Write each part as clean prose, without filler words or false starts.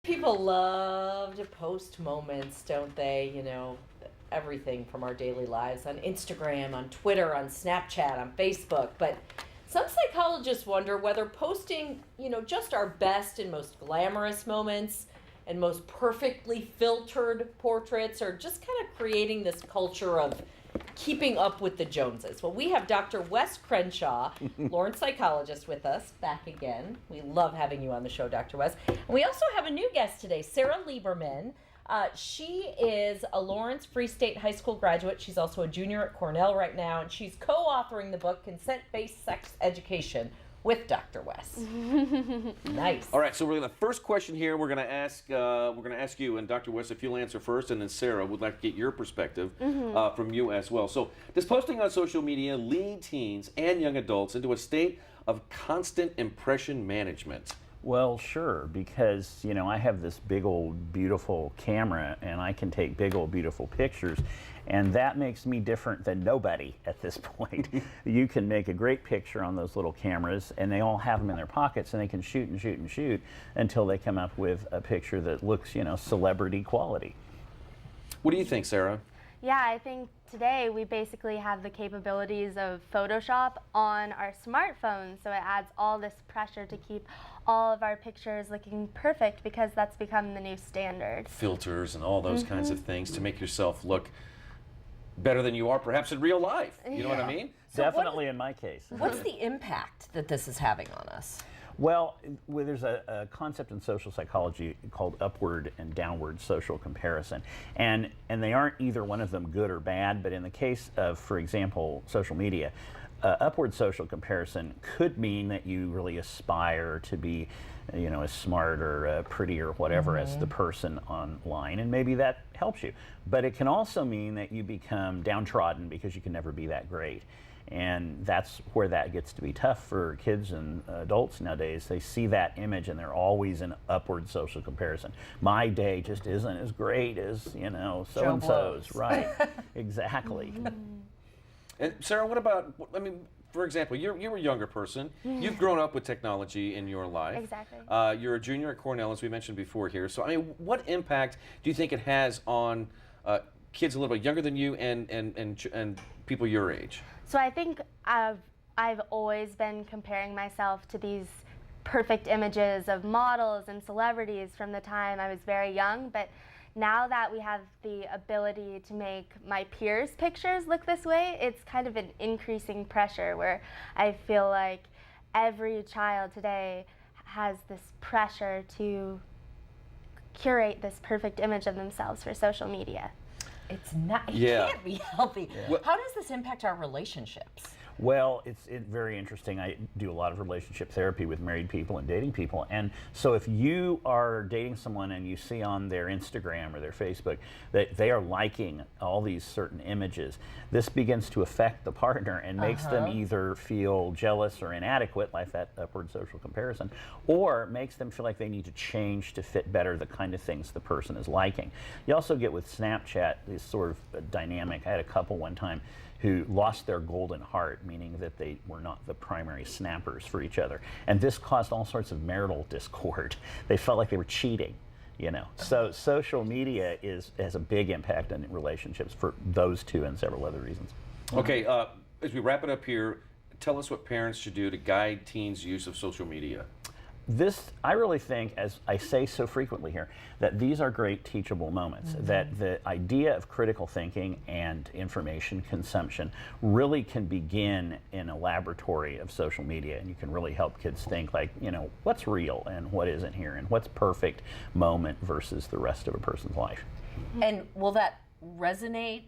People love to post moments, don't they? You know, everything from our daily lives on Instagram, on Twitter, on Snapchat, on Facebook. But some psychologists wonder whether posting, just our best and most glamorous moments and most perfectly filtered portraits are just kind of creating this culture of keeping up with the Joneses. Well, we have Dr. Wes Crenshaw, Lawrence psychologist, with us back again. We love having you on the show, Dr. Wes. And we also have a new guest today, Sarah Lieberman. She is a Lawrence Free State High School graduate. She's also a junior at Cornell right now, and she's co-authoring the book Consent-Based Sex Education with Dr. Wes. Nice. All right, so we're gonna first question here. We're gonna ask you, and Dr. Wes, if you'll answer first, and then Sarah would like to get your perspective from you as well. So, does posting on social media lead teens and young adults into a state of constant impression management? Well, sure, because, I have this big old beautiful camera and I can take big old beautiful pictures, and that makes me different than nobody at this point. You can make a great picture on those little cameras and they all have them in their pockets and they can shoot and shoot and shoot until they come up with a picture that looks, celebrity quality. What do you think, Sarah? Yeah, I think today we basically have the capabilities of Photoshop on our smartphones, so it adds all this pressure to keep all of our pictures looking perfect because that's become the new standard. Filters and all those kinds of things to make yourself look better than you are perhaps in real life. You know what I mean? So Definitely in my case. What's the impact that this is having on us? Well, there's a concept in social psychology called upward and downward social comparison. And they aren't either one of them good or bad, but in the case of, for example, social media, upward social comparison could mean that you really aspire to be, as smart or pretty or whatever as the person online, and maybe that helps you. But it can also mean that you become downtrodden because you can never be that great. And that's where that gets to be tough for kids and adults nowadays. They see that image and they're always in upward social comparison. My day just isn't as great as, so-and-so's. Right, exactly. And Sarah, what about, for example, you're a younger person. You've grown up with technology in your life. Exactly. You're a junior at Cornell, as we mentioned before here. So, what impact do you think it has on kids a little bit younger than you and people your age? So I think I've always been comparing myself to these perfect images of models and celebrities from the time I was very young, but now that we have the ability to make my peers' pictures look this way, it's kind of an increasing pressure where I feel like every child today has this pressure to curate this perfect image of themselves for social media. It's not, it can't be healthy. Yeah. How does this impact our relationships? Well, it's very interesting. I do a lot of relationship therapy with married people and dating people. And so if you are dating someone and you see on their Instagram or their Facebook that they are liking all these certain images, this begins to affect the partner and makes them either feel jealous or inadequate, like that upward social comparison, or makes them feel like they need to change to fit better the kind of things the person is liking. You also get with Snapchat this sort of dynamic. I had a couple one time who lost their golden heart, meaning that they were not the primary snappers for each other. And this caused all sorts of marital discord. They felt like they were cheating, So social media has a big impact on relationships for those two and several other reasons. Okay, as we wrap it up here, tell us what parents should do to guide teens' use of social media. I really think, as I say so frequently here, that these are great teachable moments, that the idea of critical thinking and information consumption really can begin in a laboratory of social media, and you can really help kids think like, what's real and what isn't here, and what's perfect moment versus the rest of a person's life. And will that resonate,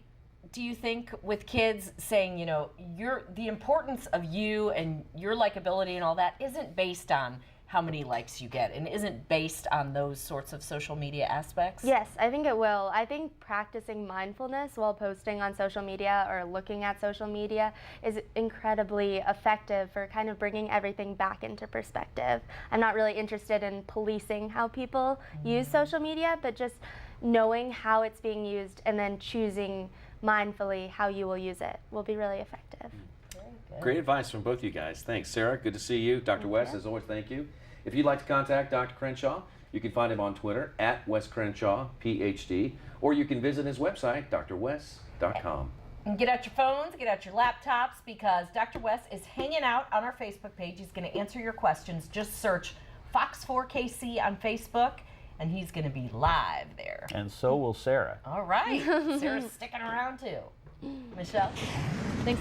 do you think, with kids saying, the importance of you and your likability and all that isn't based on how many likes you get and isn't based on those sorts of social media aspects? Yes, I think it will. I think practicing mindfulness while posting on social media or looking at social media is incredibly effective for kind of bringing everything back into perspective. I'm not really interested in policing how people use social media, but just knowing how it's being used and then choosing mindfully how you will use it will be really effective. Great advice from both you guys. Thanks, Sarah. Good to see you. Dr. West, as always, thank you. If you'd like to contact Dr. Crenshaw, You can find him on Twitter at Wes Crenshaw, PhD, or you can visit his website, drwes.com. And get out your phones, get out your laptops, because Dr. Wes is hanging out on our Facebook page. He's going to answer your questions. Just search Fox4 KC on Facebook, and he's going to be live there. And so will Sarah. All right. Sarah's sticking around too. Michelle? Thanks.